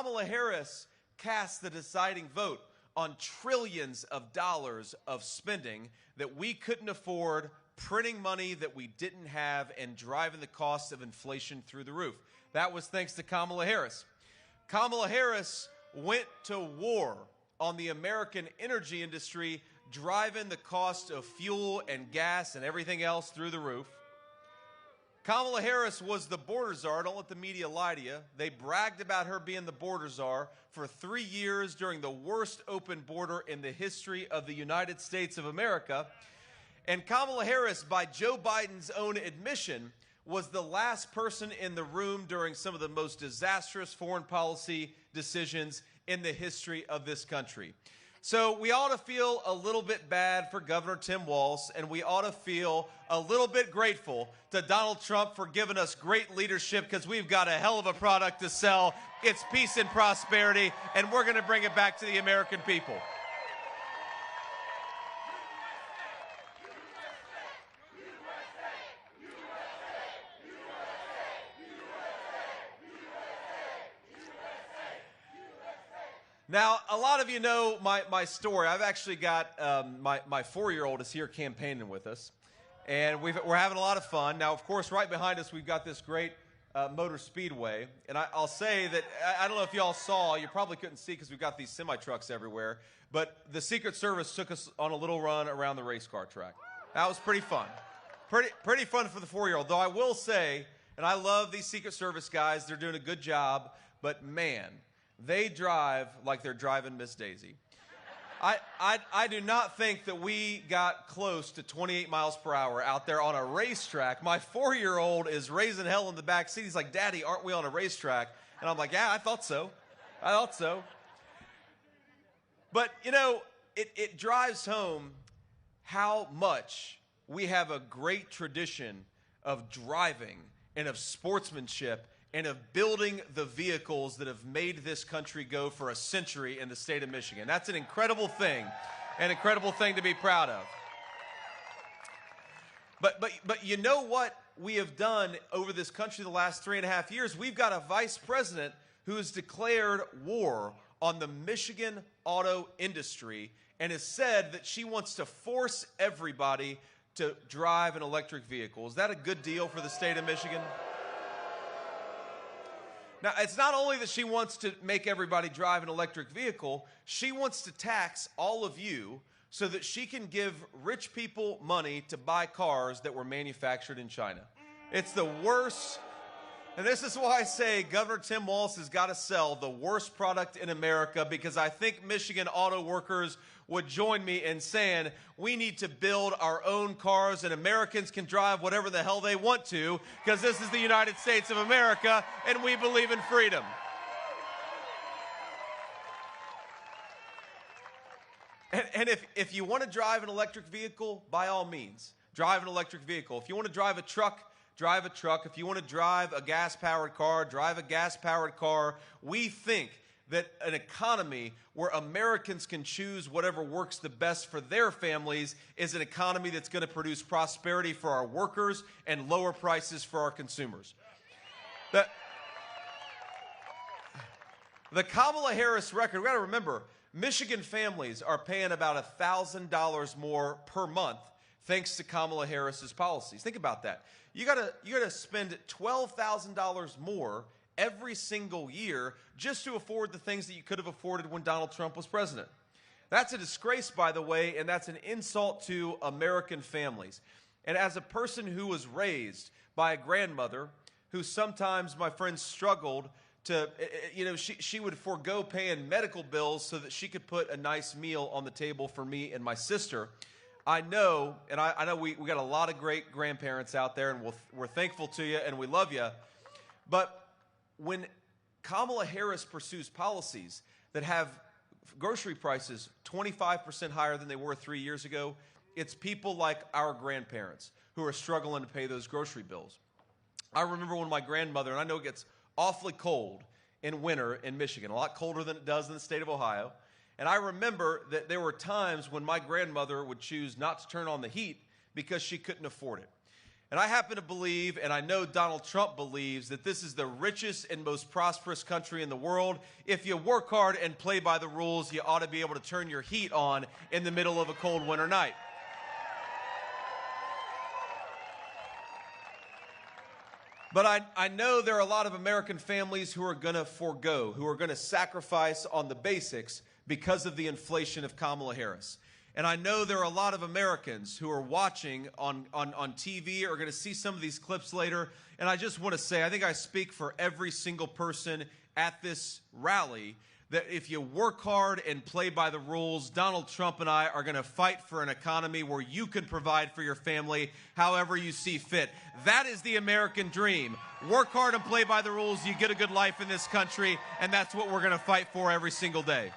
Kamala Harris cast the deciding vote on trillions of dollars of spending that we couldn't afford, printing money that we didn't have, and driving the cost of inflation through the roof. That was thanks to Kamala Harris. Kamala Harris went to war on the American energy industry, driving the cost of fuel and gas and everything else through the roof. Kamala Harris was the border czar. Don't let the media lie to you. They bragged about her being the border czar for 3 years during the worst open border in the history of the United States of America. And Kamala Harris, by Joe Biden's own admission, was the last person in the room during some of the most disastrous foreign policy decisions in the history of this country. So we ought to feel a little bit bad for Governor Tim Walz, and we ought to feel a little bit grateful to Donald Trump for giving us great leadership, because we've got a hell of a product to sell. It's peace and prosperity, and we're going to bring it back to the American people. Now, a lot of you know my story. I've actually got my 4-year-old is here campaigning with us, and we're having a lot of fun. Now, of course, right behind us, we've got this great motor speedway, and I'll say that, I don't know if y'all saw, you probably couldn't see because we've got these semi-trucks everywhere, but the Secret Service took us on a little run around the race car track. That was pretty fun. Pretty fun for the 4-year-old, though I will say, and I love these Secret Service guys, they're doing a good job, but man, they drive like they're driving Miss Daisy. I do not think that we got close to 28 miles per hour out there on a racetrack. My 4-year-old is raising hell in the back seat. He's like, "Daddy, aren't we on a racetrack?" And I'm like, "Yeah, I thought so. I thought so." But, you know, it drives home how much we have a great tradition of driving and of sportsmanship and of building the vehicles that have made this country go for a century in the state of Michigan. That's an incredible thing to be proud of. But you know what we have done over this country the last 3.5 years? We've got a vice president who has declared war on the Michigan auto industry and has said that she wants to force everybody to drive an electric vehicle. Is that a good deal for the state of Michigan? Now, it's not only that she wants to make everybody drive an electric vehicle, she wants to tax all of you so that she can give rich people money to buy cars that were manufactured in China. It's the worst, and this is why I say Governor Tim Walz has got to sell the worst product in America, because I think Michigan auto workers would join me in saying we need to build our own cars and Americans can drive whatever the hell they want to, because this is the United States of America and we believe in freedom. And if you want to drive an electric vehicle, by all means, drive an electric vehicle. If you want to drive a truck, drive a truck. If you want to drive a gas-powered car, drive a gas-powered car. We think that an economy where Americans can choose whatever works the best for their families is an economy that's going to produce prosperity for our workers and lower prices for our consumers. The Kamala Harris record, we've got to remember, Michigan families are paying about $1,000 more per month thanks to Kamala Harris's policies. Think about that. You gotta spend $12,000 more every single year just to afford the things that you could have afforded when Donald Trump was president. That's a disgrace, by the way, and that's an insult to American families. And as a person who was raised by a grandmother who sometimes, my friends, struggled to, she would forego paying medical bills so that she could put a nice meal on the table for me and my sister. I know, and I know we got a lot of great grandparents out there, and we're thankful to you, and we love you. But when Kamala Harris pursues policies that have grocery prices 25% higher than they were 3 years ago, it's people like our grandparents who are struggling to pay those grocery bills. I remember when my grandmother, and I know it gets awfully cold in winter in Michigan, a lot colder than it does in the state of Ohio. And I remember that there were times when my grandmother would choose not to turn on the heat because she couldn't afford it. And I happen to believe, and I know Donald Trump believes, that this is the richest and most prosperous country in the world. If you work hard and play by the rules, you ought to be able to turn your heat on in the middle of a cold winter night. But I know there are a lot of American families who are going to forego, who are going to sacrifice on the basics because of the inflation of Kamala Harris. And I know there are a lot of Americans who are watching on TV or are going to see some of these clips later. And I just want to say, I think I speak for every single person at this rally, that if you work hard and play by the rules, Donald Trump and I are going to fight for an economy where you can provide for your family however you see fit. That is the American dream. Work hard and play by the rules, you get a good life in this country, and that's what we're going to fight for every single day.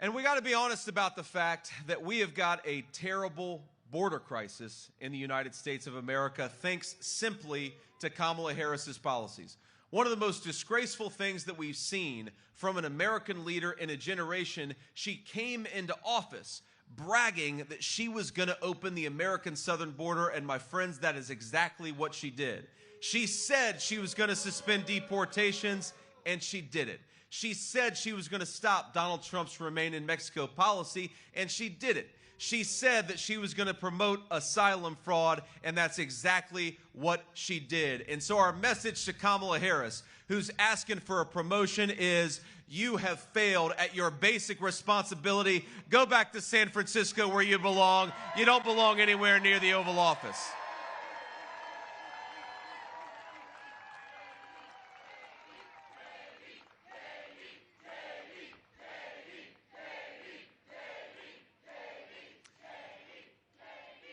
And we got to be honest about the fact that we have got a terrible border crisis in the United States of America, thanks simply to Kamala Harris's policies. One of the most disgraceful things that we've seen from an American leader in a generation, she came into office bragging that she was going to open the American southern border, and my friends, that is exactly what she did. She said she was going to suspend deportations, and she did it. She said she was going to stop Donald Trump's Remain in Mexico policy, and she did it. She said that she was going to promote asylum fraud, and that's exactly what she did. And so our message to Kamala Harris, who's asking for a promotion, is you have failed at your basic responsibility. Go back to San Francisco where you belong. You don't belong anywhere near the Oval Office.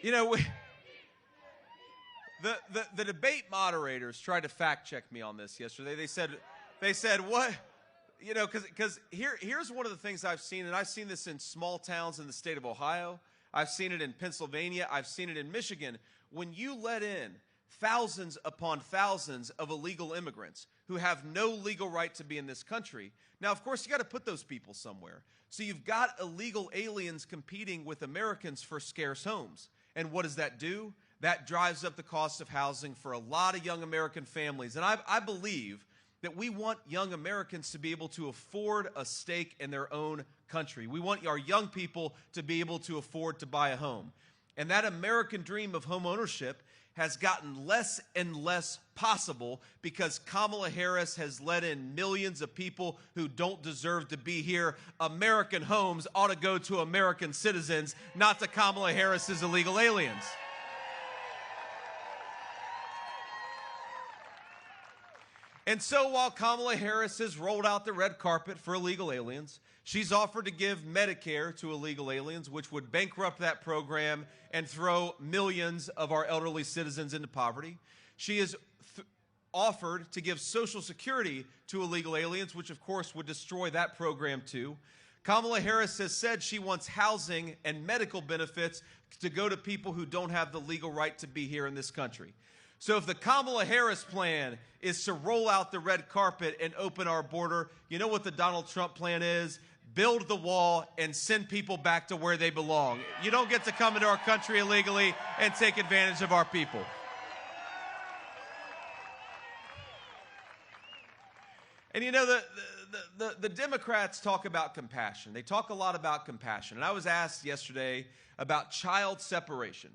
You know, the debate moderators tried to fact check me on this yesterday. They said what? You know, because here's one of the things I've seen, and I've seen this in small towns in the state of Ohio. I've seen it in Pennsylvania. I've seen it in Michigan. When you let in thousands upon thousands of illegal immigrants who have no legal right to be in this country, now, of course, you got to put those people somewhere. So you've got illegal aliens competing with Americans for scarce homes. And what does that do? That drives up the cost of housing for a lot of young American families. And I believe that we want young Americans to be able to afford a stake in their own country. We want our young people to be able to afford to buy a home. And that American dream of home ownership has gotten less and less possible because Kamala Harris has let in millions of people who don't deserve to be here. American homes ought to go to American citizens, not to Kamala Harris's illegal aliens. And so while Kamala Harris has rolled out the red carpet for illegal aliens, she's offered to give Medicare to illegal aliens, which would bankrupt that program and throw millions of our elderly citizens into poverty. She has offered to give Social Security to illegal aliens, which of course would destroy that program too. Kamala Harris has said she wants housing and medical benefits to go to people who don't have the legal right to be here in this country. So if the Kamala Harris plan is to roll out the red carpet and open our border, you know what the Donald Trump plan is? Build the wall and send people back to where they belong. You don't get to come into our country illegally and take advantage of our people. And you know, the Democrats talk about compassion. They talk a lot about compassion. And I was asked yesterday about child separation.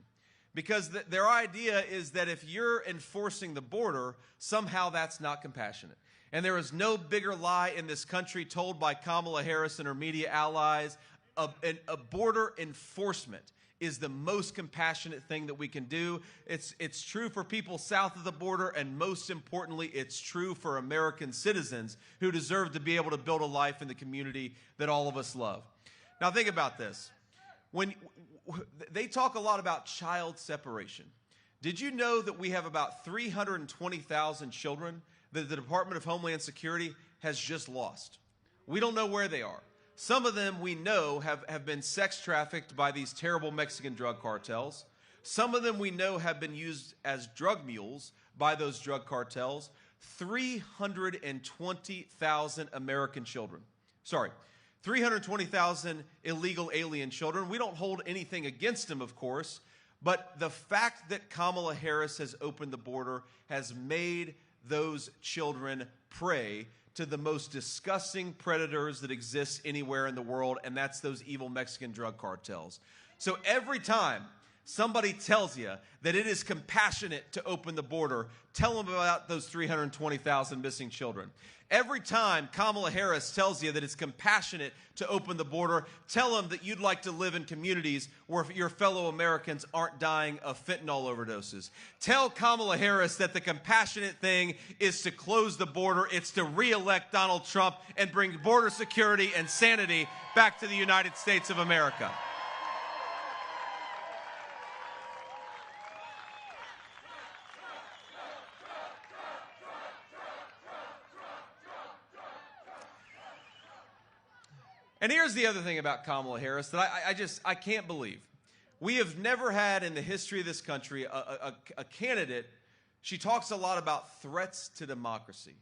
Because their idea is that if you're enforcing the border, somehow that's not compassionate. And there is no bigger lie in this country told by Kamala Harris and her media allies. A border enforcement is the most compassionate thing that we can do. It's true for people south of the border, and most importantly, it's true for American citizens who deserve to be able to build a life in the community that all of us love. Now think about this. When they talk a lot about child separation. Did you know that we have about 320,000 children that the Department of Homeland Security has just lost? We don't know where they are. Some of them we know have been sex trafficked by these terrible Mexican drug cartels. Some of them we know have been used as drug mules by those drug cartels. 320,000 American children. sorry, 320,000 illegal alien children. We don't hold anything against them, of course, but the fact that Kamala Harris has opened the border has made those children prey to the most disgusting predators that exist anywhere in the world, and that's those evil Mexican drug cartels. So every time somebody tells you that it is compassionate to open the border, tell them about those 320,000 missing children. Every time Kamala Harris tells you that it's compassionate to open the border, tell them that you'd like to live in communities where your fellow Americans aren't dying of fentanyl overdoses. Tell Kamala Harris that the compassionate thing is to close the border. It's to re-elect Donald Trump and bring border security and sanity back to the United States of America. And here's the other thing about Kamala Harris that I can't believe. We have never had in the history of this country a candidate. She talks a lot about threats to democracy.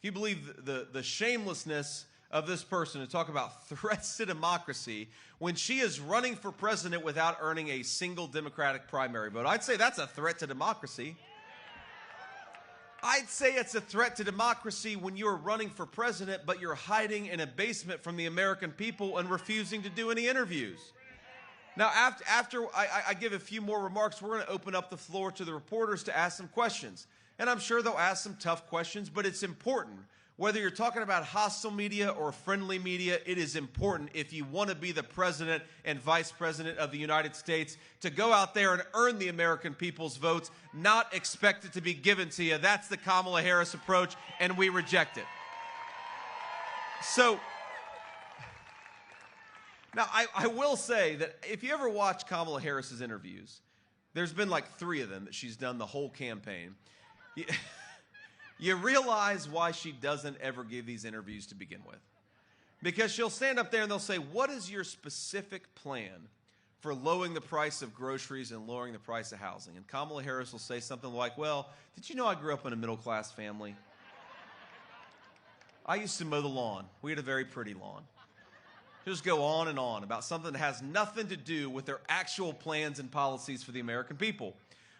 Can you believe the shamelessness of this person to talk about threats to democracy when she is running for president without earning a single Democratic primary vote? I'd say that's a threat to democracy. I'd say it's a threat to democracy when you're running for president, but you're hiding in a basement from the American people and refusing to do any interviews. Now, after I give a few more remarks, we're going to open up the floor to the reporters to ask some questions. And I'm sure they'll ask some tough questions, but it's important. Whether you're talking about hostile media or friendly media, it is important if you want to be the president and vice president of the United States to go out there and earn the American people's votes, not expect it to be given to you. That's the Kamala Harris approach, and we reject it. So, now I will say that if you ever watch Kamala Harris's interviews, there's been like 3 of them that she's done the whole campaign. You realize why she doesn't ever give these interviews to begin with. Because she'll stand up there and they'll say, what is your specific plan for lowering the price of groceries and lowering the price of housing? And Kamala Harris will say something like, well, did you know I grew up in a middle-class family? I used to mow the lawn. We had a very pretty lawn. She'll just go on and on about something that has nothing to do with their actual plans and policies for the American people.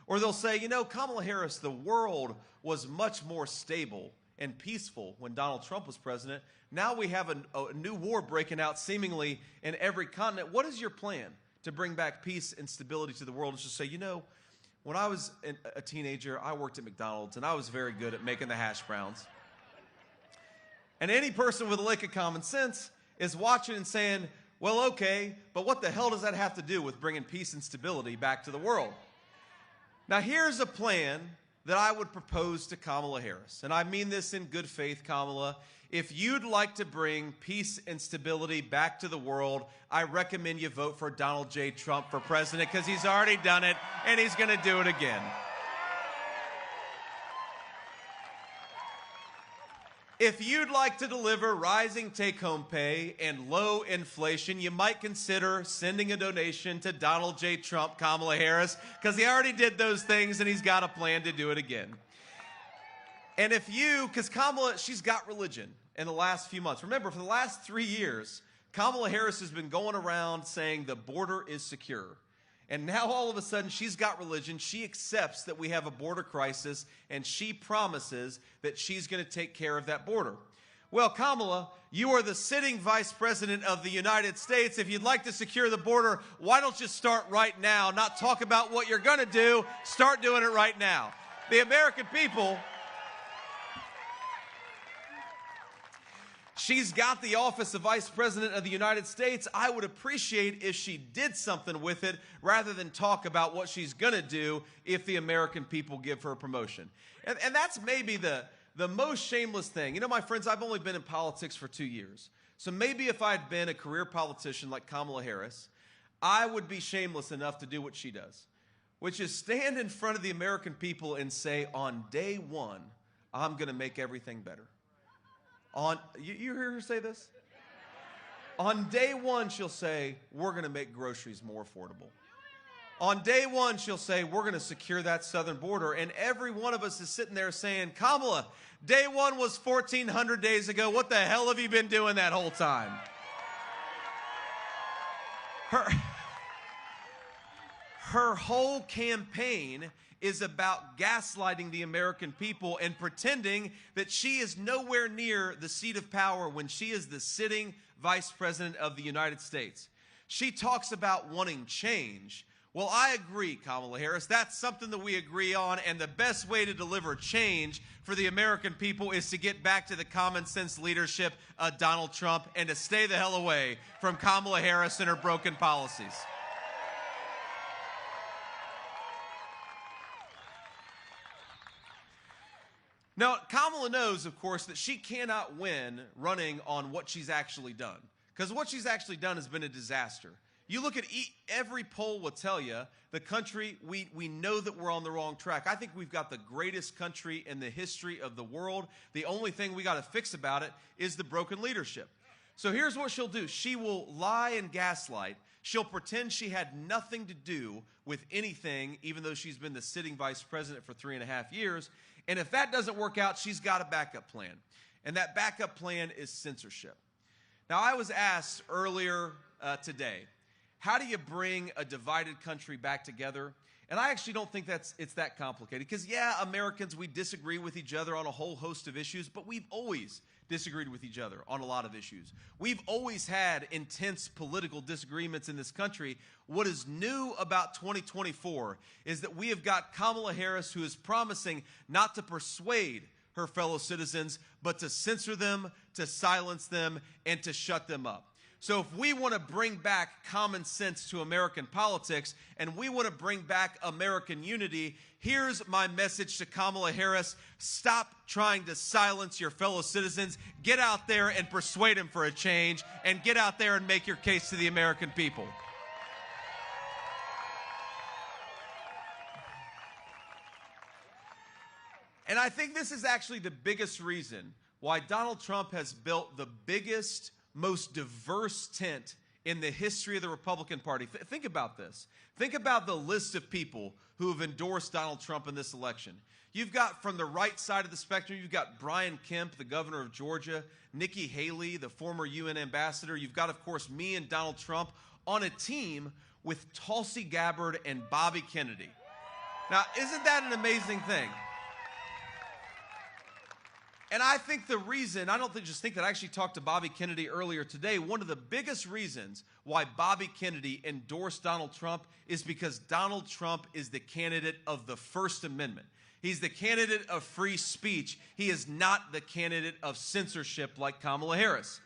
Or they'll say, you know, Kamala Harris, the world was much more stable and peaceful when Donald Trump was president. Now we have a new war breaking out seemingly in every continent. What is your plan to bring back peace and stability to the world? And just say, you know, when I was a teenager, I worked at McDonald's and I was very good at making the hash browns. And any person with a lick of common sense is watching and saying, well, okay, but what the hell does that have to do with bringing peace and stability back to the world? Now, here's a plan that I would propose to Kamala Harris, and I mean this in good faith, Kamala. If you'd like to bring peace and stability back to the world, I recommend you vote for Donald J. Trump for president because he's already done it, and he's going to do it again. If you'd like to deliver rising take-home pay and low inflation, you might consider sending a donation to Donald J. Trump, Kamala Harris, because he already did those things and he's got a plan to do it again. And if you, because Kamala, she's got religion in the last few months. Remember, for the last 3 years, Kamala Harris has been going around saying the border is secure. And now all of a sudden she's got religion. She accepts that we have a border crisis and she promises that she's going to take care of that border. Well, Kamala, you are the sitting vice president of the United States. If you'd like to secure the border, why don't you start right now? Not talk about what you're going to do. Start doing it right now. The American people, she's got the office of Vice President of the United States. I would appreciate if she did something with it rather than talk about what she's going to do if the American people give her a promotion. And that's maybe the most shameless thing. You know, my friends, I've only been in politics for 2 years. So maybe if I'd been a career politician like Kamala Harris, I would be shameless enough to do what she does, which is stand in front of the American people and say, on day one, I'm going to make everything better. You hear her say this? On day one, she'll say, we're going to make groceries more affordable. On day one, she'll say, we're going to secure that southern border. And every one of us is sitting there saying, Kamala, day one was 1,400 days ago. What the hell have you been doing that whole time? Her whole campaign is about gaslighting the American people and pretending that she is nowhere near the seat of power when she is the sitting vice president of the United States. She talks about wanting change. Well, I agree, Kamala Harris. That's something that we agree on, and the best way to deliver change for the American people is to get back to the common sense leadership of Donald Trump and to stay the hell away from Kamala Harris and her broken policies. Now, Kamala knows, of course, that she cannot win running on what she's actually done, because what she's actually done has been a disaster. You look at every poll will tell you the country, we know that we're on the wrong track. I think we've got the greatest country in the history of the world. The only thing we got to fix about it is the broken leadership. So here's what she'll do. She will lie and gaslight. She'll pretend she had nothing to do with anything, even though she's been the sitting vice president for 3.5 years. And if that doesn't work out, she's got a backup plan. And that backup plan is censorship. Now, I was asked earlier today, how do you bring a divided country back together? And I actually don't think it's that complicated. Because, yeah, Americans, we disagree with each other on a whole host of issues, but we've always disagreed with each other on a lot of issues. We've always had intense political disagreements in this country. What is new about 2024 is that we have got Kamala Harris, who is promising not to persuade her fellow citizens, but to censor them, to silence them, and to shut them up. So if we want to bring back common sense to American politics and we want to bring back American unity, here's my message to Kamala Harris. Stop trying to silence your fellow citizens. Get out there and persuade them for a change, and get out there and make your case to the American people. And I think this is actually the biggest reason why Donald Trump has built the biggest, most diverse tent in the history of the Republican Party. Think about this. Think about the list of people who have endorsed Donald Trump in this election. You've got, from the right side of the spectrum, you've got Brian Kemp, the governor of Georgia, Nikki Haley, the former UN ambassador. You've got, of course, me and Donald Trump on a team with Tulsi Gabbard and Bobby Kennedy. Now, isn't that an amazing thing? And I think the reason, I don't just think that, I actually talked to Bobby Kennedy earlier today. One of the biggest reasons why Bobby Kennedy endorsed Donald Trump is because Donald Trump is the candidate of the First Amendment. He's the candidate of free speech. He is not the candidate of censorship like Kamala Harris.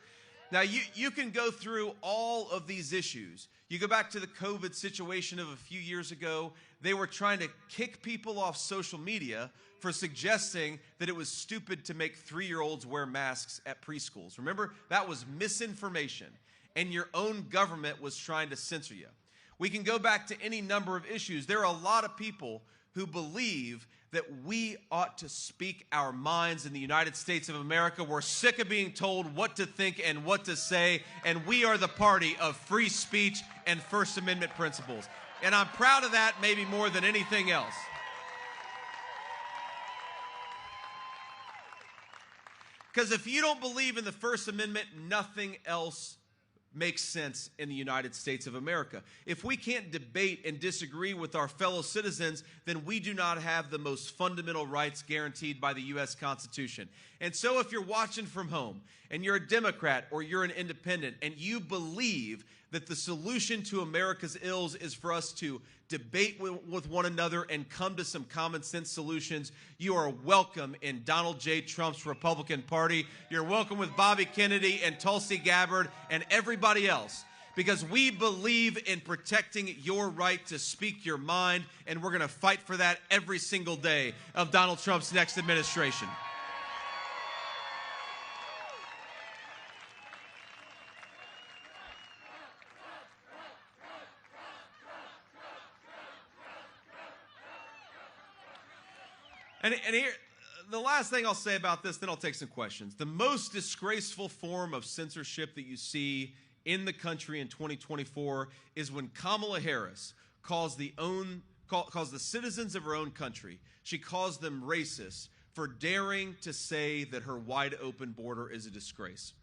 Now, you can go through all of these issues. You go back to the COVID situation of a few years ago. They were trying to kick people off social media for suggesting that it was stupid to make 3-year-olds wear masks at preschools. Remember, that was misinformation, and your own government was trying to censor you. We can go back to any number of issues. There are a lot of people who believe that we ought to speak our minds in the United States of America. We're sick of being told what to think and what to say, and we are the party of free speech and First Amendment principles. And I'm proud of that maybe more than anything else. Because if you don't believe in the First Amendment, nothing else makes sense in the United States of America. If we can't debate and disagree with our fellow citizens, then we do not have the most fundamental rights guaranteed by the U.S. Constitution. And so if you're watching from home and you're a Democrat or you're an independent and you believe that the solution to America's ills is for us to debate with one another and come to some common sense solutions, you are welcome in Donald J. Trump's Republican Party. You're welcome with Bobby Kennedy and Tulsi Gabbard and everybody else, because we believe in protecting your right to speak your mind, and we're going to fight for that every single day of Donald Trump's next administration. And here, the last thing I'll say about this, then I'll take some questions. The most disgraceful form of censorship that you see in the country in 2024 is when Kamala Harris calls the citizens of her own country, she calls them racist for daring to say that her wide open border is a disgrace.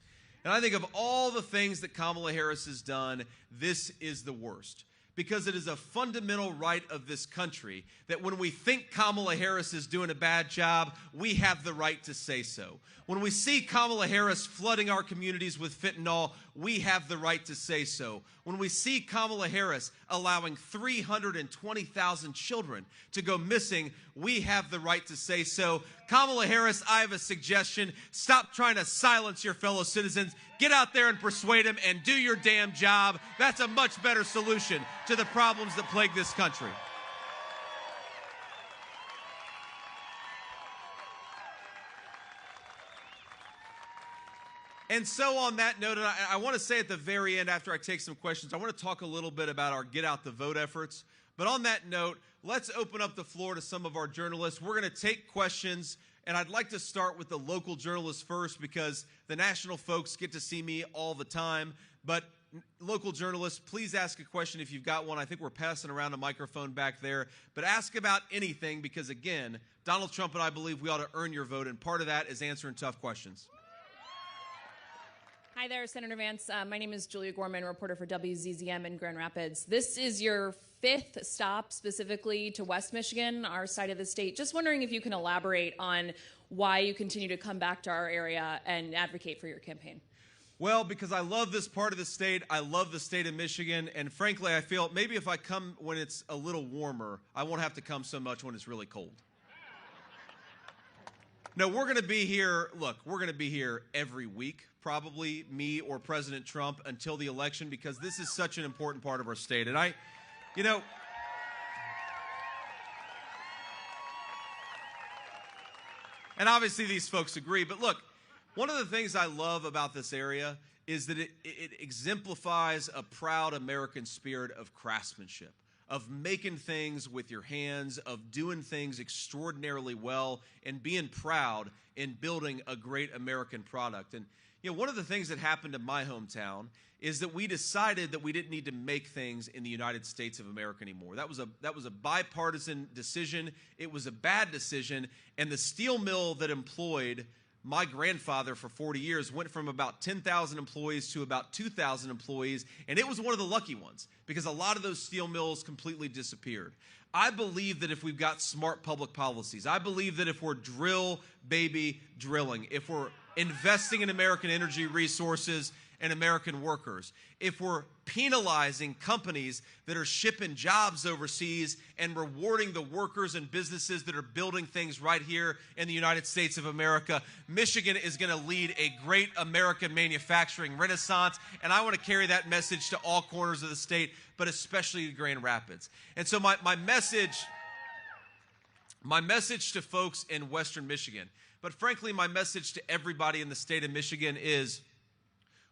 And I think of all the things that Kamala Harris has done, this is the worst. Because it is a fundamental right of this country that when we think Kamala Harris is doing a bad job, we have the right to say so. When we see Kamala Harris flooding our communities with fentanyl, we have the right to say so. When we see Kamala Harris allowing 320,000 children to go missing, we have the right to say so. Kamala Harris, I have a suggestion. Stop trying to silence your fellow citizens. Get out there and persuade them and do your damn job. That's a much better solution to the problems that plague this country. And so on that note, and I want to say at the very end, after I take some questions, I want to talk a little bit about our Get Out the Vote efforts. But on that note, let's open up the floor to some of our journalists. We're going to take questions, and I'd like to start with the local journalists first because the national folks get to see me all the time. But local journalists, please ask a question if you've got one. I think we're passing around a microphone back there. But ask about anything because, again, Donald Trump and I believe we ought to earn your vote, and part of that is answering tough questions. Hi there, Senator Vance. My name is Julia Gorman, reporter for WZZM in Grand Rapids. This is your 5th stop specifically to West Michigan, our side of the state. Just wondering if you can elaborate on why you continue to come back to our area and advocate for your campaign. Well, because I love this part of the state. I love the state of Michigan. And frankly, I feel maybe if I come when it's a little warmer, I won't have to come so much when it's really cold. No, we're going to be here. Look, we're going to be here every week, probably me or President Trump until the election, because this is such an important part of our state. And and obviously these folks agree. But look, one of the things I love about this area is that it exemplifies a proud American spirit of craftsmanship, of making things with your hands, of doing things extraordinarily well, and being proud in building a great American product. And one of the things that happened in my hometown is that we decided that we didn't need to make things in the United States of America anymore. That was a bipartisan decision. It was a bad decision, and the steel mill that employed my grandfather for 40 years went from about 10,000 employees to about 2,000 employees, and it was one of the lucky ones because a lot of those steel mills completely disappeared. I believe that if we've got smart public policies, I believe that if we're drill, baby, drilling, if we're investing in American energy resources and American workers, if we're penalizing companies that are shipping jobs overseas and rewarding the workers and businesses that are building things right here in the United States of America, Michigan is going to lead a great American manufacturing renaissance, and I want to carry that message to all corners of the state, but especially to Grand Rapids. And so my message to folks in Western Michigan, but frankly my message to everybody in the state of Michigan is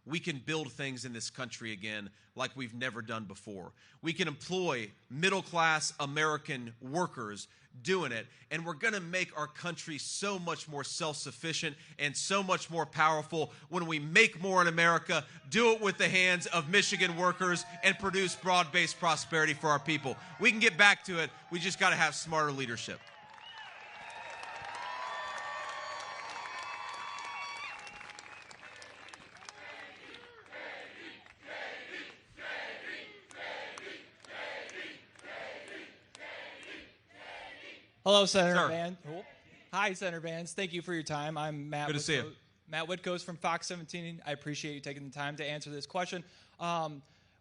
we can build things in this country again like we've never done before. We can employ middle-class American workers doing it, and we're going to make our country so much more self-sufficient and so much more powerful when we make more in America, do it with the hands of Michigan workers, and produce broad-based prosperity for our people. We can get back to it. We just got to have smarter leadership. Hello, Senator Vance. Hi, Senator Vance. Thank you for your time. I'm Matt. Good to see you. Matt Whitcoast from Fox 17. I appreciate you taking the time to answer this question.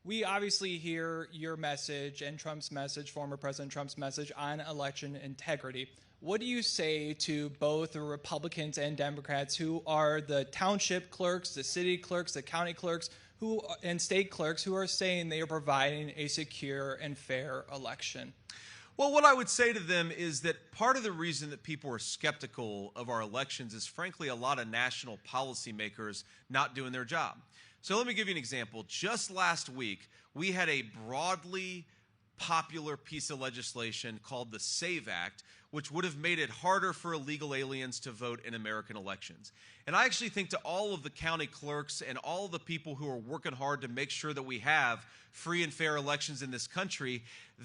We obviously hear your message and Trump's message, former President Trump's message on election integrity. What do you say to both the Republicans and Democrats who are the township clerks, the city clerks, the county clerks, and state clerks who are saying they are providing a secure and fair election? Well, what I would say to them is that part of the reason that people are skeptical of our elections is, frankly, a lot of national policymakers not doing their job. So let me give you an example. Just last week, we had a broadly popular piece of legislation called the SAVE Act, which would have made it harder for illegal aliens to vote in American elections. And I actually think to all of the county clerks and all of the people who are working hard to make sure that we have free and fair elections in this country,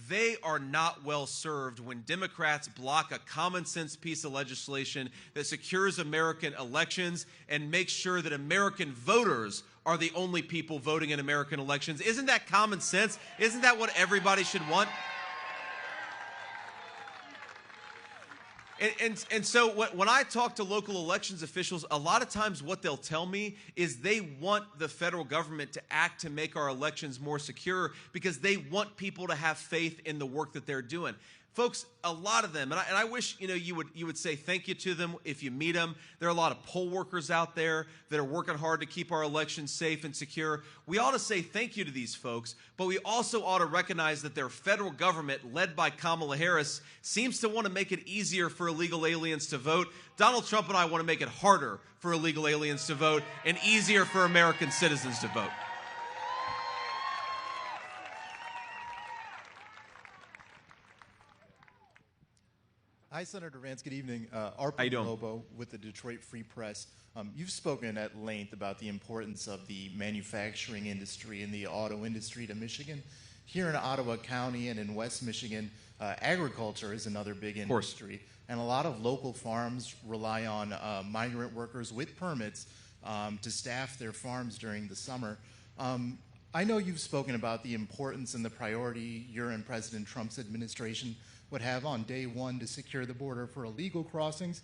they are not well served when Democrats block a common sense piece of legislation that secures American elections and makes sure that American voters are the only people voting in American elections. Isn't that common sense? Isn't that what everybody should want? And so when I talk to local elections officials, a lot of times what they'll tell me is they want the federal government to act to make our elections more secure because they want people to have faith in the work that they're doing. Folks, a lot of them, and I wish you would say thank you to them if you meet them. There are a lot of poll workers out there that are working hard to keep our elections safe and secure. We ought to say thank you to these folks, but we also ought to recognize that their federal government, led by Kamala Harris, seems to want to make it easier for illegal aliens to vote. Donald Trump and I want to make it harder for illegal aliens to vote and easier for American citizens to vote. Hi, Senator Vance. Good evening. Arpo How you doing? Lobo with the Detroit Free Press. You've spoken at length about the importance of the manufacturing industry and the auto industry to Michigan. Here in Ottawa County and in West Michigan, agriculture is another big industry. And a lot of local farms rely on migrant workers with permits to staff their farms during the summer. I know you've spoken about the importance and the priority your and President Trump's administration would have on day one to secure the border for illegal crossings.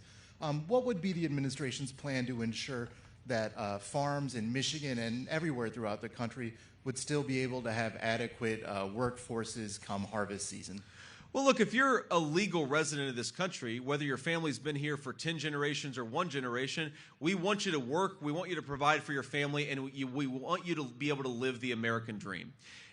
What would be the administration's plan to ensure that farms in Michigan and everywhere throughout the country would still be able to have adequate workforces come harvest season? Well, look, if you're a legal resident of this country, whether your family's been here for 10 generations or one generation, we want you to work, we want you to provide for your family, and we want you to be able to live the American dream.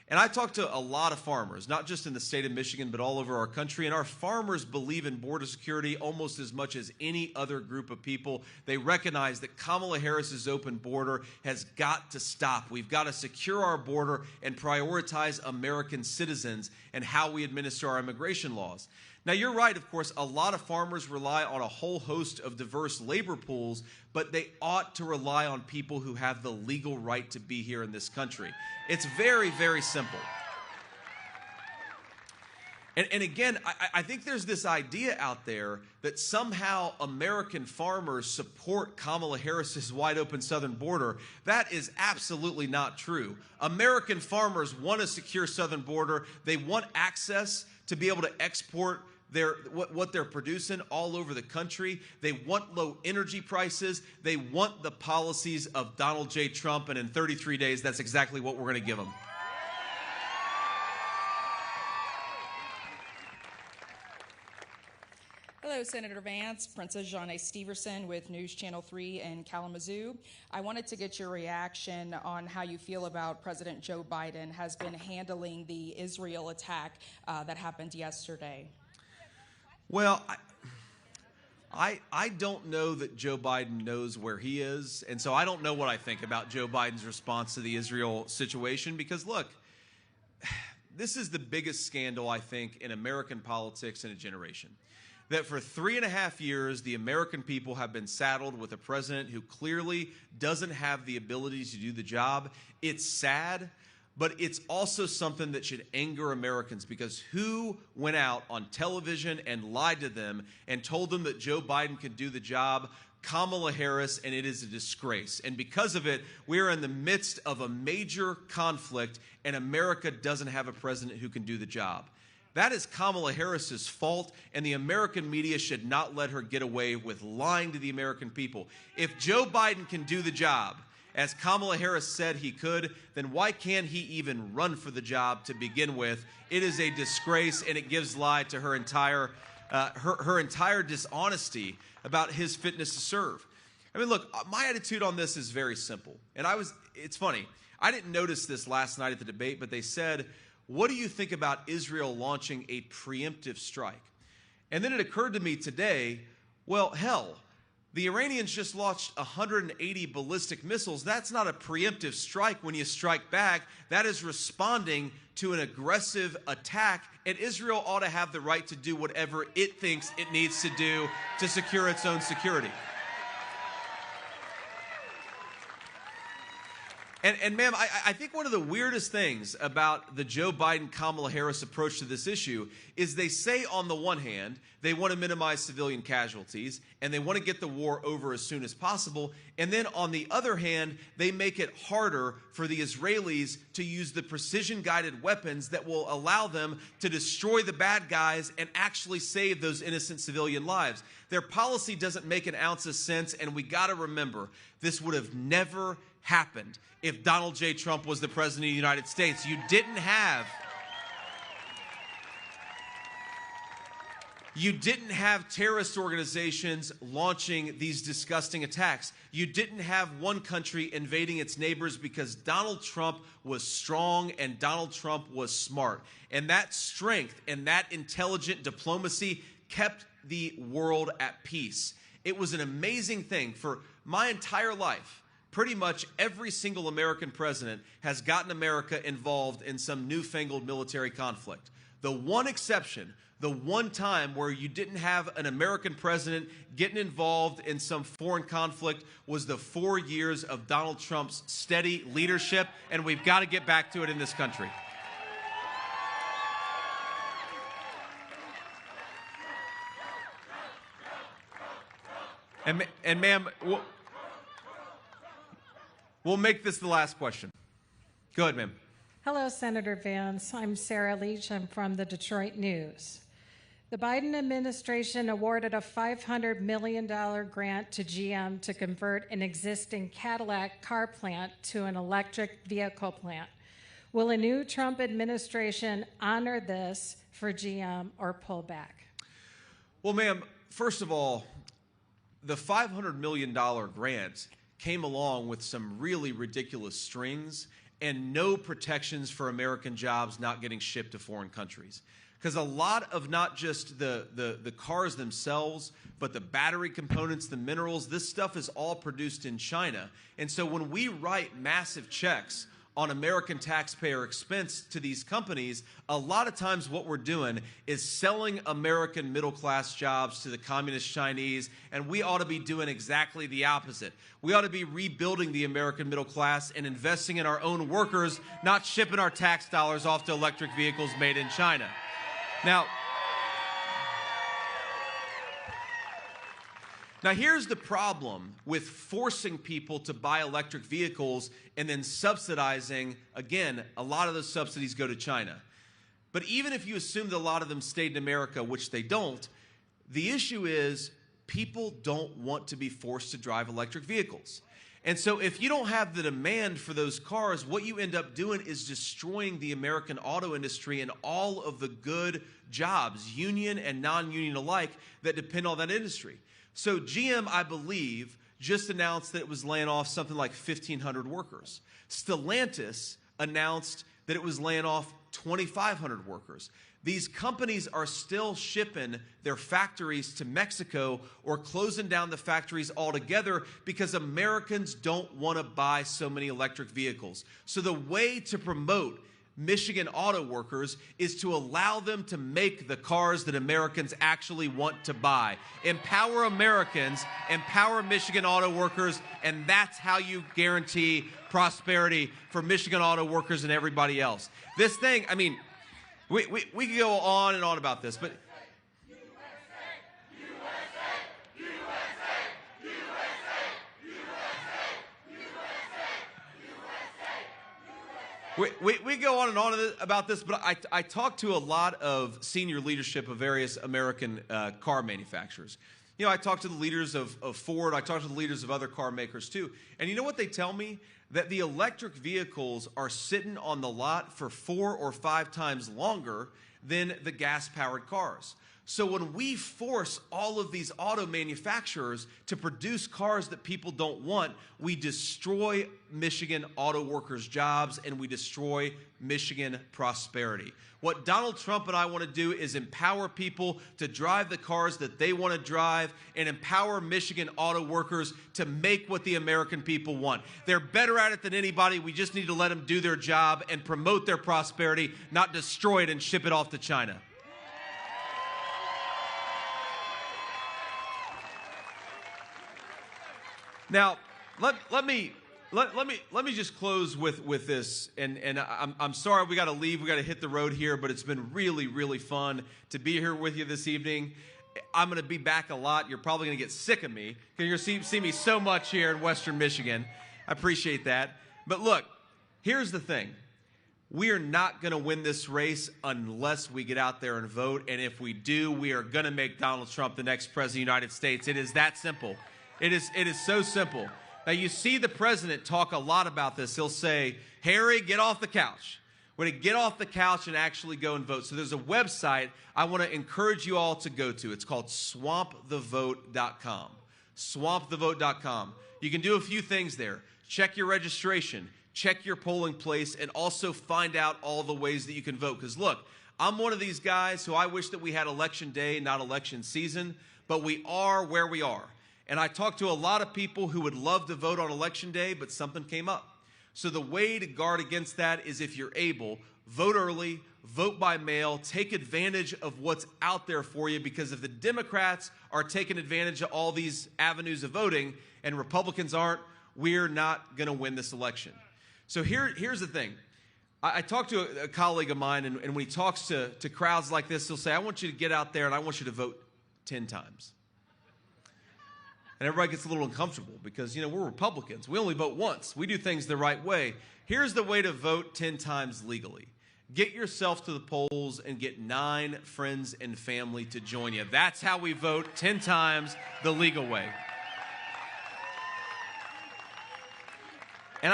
And I talk to a lot of farmers, not just in the state of Michigan, but all over our country. And our farmers believe in border security almost as much as any other group of people. They recognize that Kamala Harris's open border has got to stop. We've got to secure our border and prioritize American citizens and how we administer our immigration laws. Now, you're right, of course, a lot of farmers rely on a whole host of diverse labor pools, but they ought to rely on people who have the legal right to be here in this country. It's very, very simple. And again, I think there's this idea out there that somehow American farmers support Kamala Harris's wide open southern border. That is absolutely not true. American farmers want a secure southern border. They want access to be able to export what they're producing all over the country. They want low energy prices. They want the policies of Donald J. Trump, and in 33 days, that's exactly what we're going to give them. Hello, Senator Vance. Princess Jeanne Steverson with News Channel 3 in Kalamazoo. I wanted to get your reaction on how you feel about President Joe Biden has been handling the Israel attack that happened yesterday. Well, I don't know that Joe Biden knows where he is, and so I don't know what I think about Joe Biden's response to the Israel situation because, look, this is the biggest scandal, I think, in American politics in a generation. That for 3.5 years, the American people have been saddled with a president who clearly doesn't have the ability to do the job. It's sad, but it's also something that should anger Americans because who went out on television and lied to them and told them that Joe Biden could do the job? Kamala Harris, and it is a disgrace. And because of it, we are in the midst of a major conflict, and America doesn't have a president who can do the job. That is Kamala Harris's fault, and the American media should not let her get away with lying to the American people. If Joe Biden can do the job, as Kamala Harris said he could, then why can't he even run for the job to begin with? It is a disgrace, and it gives lie to her entire dishonesty about his fitness to serve. I mean, look, my attitude on this is very simple. And it's funny. I didn't notice this last night at the debate, but they said, what do you think about Israel launching a preemptive strike? And then it occurred to me today, well, hell, The Iranians just launched 180 ballistic missiles. That's not a preemptive strike when you strike back. That is responding to an aggressive attack, and Israel ought to have the right to do whatever it thinks it needs to do to secure its own security. And ma'am, I think one of the weirdest things about the Joe Biden-Kamala Harris approach to this issue is they say on the one hand, they want to minimize civilian casualties and they want to get the war over as soon as possible. And then on the other hand, they make it harder for the Israelis to use the precision-guided weapons that will allow them to destroy the bad guys and actually save those innocent civilian lives. Their policy doesn't make an ounce of sense, and we got to remember, this would have never happened if Donald J. Trump was the president of the United States. You didn't have terrorist organizations launching these disgusting attacks. You didn't have one country invading its neighbors because Donald Trump was strong and Donald Trump was smart. And that strength and that intelligent diplomacy kept the world at peace. It was an amazing thing. For my entire life, pretty much every single American president has gotten America involved in some newfangled military conflict. The one exception, the one time where you didn't have an American president getting involved in some foreign conflict was the 4 years of Donald Trump's steady leadership, and we've got to get back to it in this country. And ma'am, we'll make this the last question. Go ahead, ma'am. Hello, Senator Vance. I'm Sarah Leach. I'm from the Detroit News. The Biden administration awarded a $500 million grant to GM to convert an existing Cadillac car plant to an electric vehicle plant. Will a new Trump administration honor this for GM or pull back? Well, ma'am, first of all, the $500 million grant came along with some really ridiculous strings and no protections for American jobs not getting shipped to foreign countries. Because a lot of not just the cars themselves, but the battery components, the minerals, this stuff is all produced in China. And so when we write massive checks on American taxpayer expense to these companies, a lot of times what we're doing is selling American middle-class jobs to the communist Chinese, and we ought to be doing exactly the opposite. We ought to be rebuilding the American middle class and investing in our own workers, not shipping our tax dollars off to electric vehicles made in China. Now, here's the problem with forcing people to buy electric vehicles and then subsidizing. Again, a lot of those subsidies go to China. But even if you assume that a lot of them stayed in America, which they don't, the issue is people don't want to be forced to drive electric vehicles. And so if you don't have the demand for those cars, what you end up doing is destroying the American auto industry and all of the good jobs, union and non-union alike, that depend on that industry. So GM, I believe, just announced that it was laying off something like 1,500 workers. Stellantis announced that it was laying off 2,500 workers. These companies are still shipping their factories to Mexico or closing down the factories altogether because Americans don't want to buy so many electric vehicles. So the way to promote Michigan auto workers is to allow them to make the cars that Americans actually want to buy. Empower Americans, empower Michigan auto workers, and that's how you guarantee prosperity for Michigan auto workers and everybody else. This thing, I mean, we could go on and on about this, but we go on and on about this, but I talked to a lot of senior leadership of various American car manufacturers. You know, I talked to the leaders of Ford. I talked to the leaders of other car makers too. And you know what they tell me? That the electric vehicles are sitting on the lot for 4 or 5 times longer than the gas-powered cars. So when we force all of these auto manufacturers to produce cars that people don't want, we destroy Michigan auto workers' jobs and we destroy Michigan prosperity. What Donald Trump and I want to do is empower people to drive the cars that they want to drive and empower Michigan auto workers to make what the American people want. They're better at it than anybody. We just need to let them do their job and promote their prosperity, not destroy it and ship it off to China. Now, let me just close with this, and I'm sorry we got to leave, we got to hit the road here, but it's been really, really fun to be here with you this evening. I'm going to be back a lot. You're probably going to get sick of me because you're going to see me so much here in Western Michigan. I appreciate that. But look, here's the thing. We are not going to win this race unless we get out there and vote, and if we do, we are going to make Donald Trump the next president of the United States. It is that simple. It is so simple. Now, you see the president talk a lot about this. He'll say, Harry, get off the couch. We're going to get off the couch and actually go and vote. So there's a website I want to encourage you all to go to. It's called swampthevote.com. Swampthevote.com. You can do a few things there. Check your registration. Check your polling place. And also find out all the ways that you can vote. Because, look, I'm one of these guys who I wish that we had election day, not election season. But we are where we are. And I talked to a lot of people who would love to vote on Election Day, but something came up. So the way to guard against that is, if you're able, vote early, vote by mail, take advantage of what's out there for you, because if the Democrats are taking advantage of all these avenues of voting and Republicans aren't, we're not going to win this election. So here's the thing. I talked to a colleague of mine, and when he talks to crowds like this, he'll say, I want you to get out there and I want you to vote 10 times. And everybody gets a little uncomfortable because, you know, we're Republicans. We only vote once. We do things the right way. Here's the way to vote 10 times legally. Get yourself to the polls and get 9 friends and family to join you. That's how we vote 10 times the legal way. And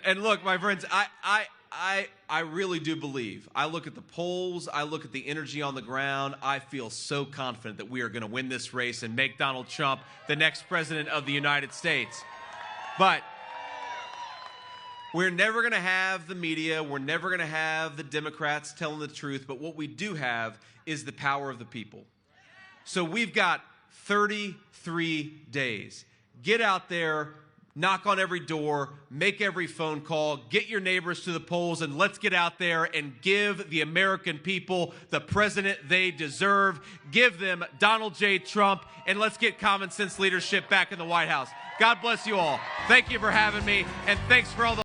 And look, my friends, I really do believe. I look at the polls, I look at the energy on the ground, I feel so confident that we are going to win this race and make Donald Trump the next president of the United States. But we're never going to have the media, we're never going to have the Democrats telling the truth, but what we do have is the power of the people. So we've got 33 days. Get out there, knock on every door, make every phone call, get your neighbors to the polls, and let's get out there and give the American people the president they deserve. Give them Donald J. Trump, and let's get common sense leadership back in the White House. God bless you all. Thank you for having me, and thanks for all the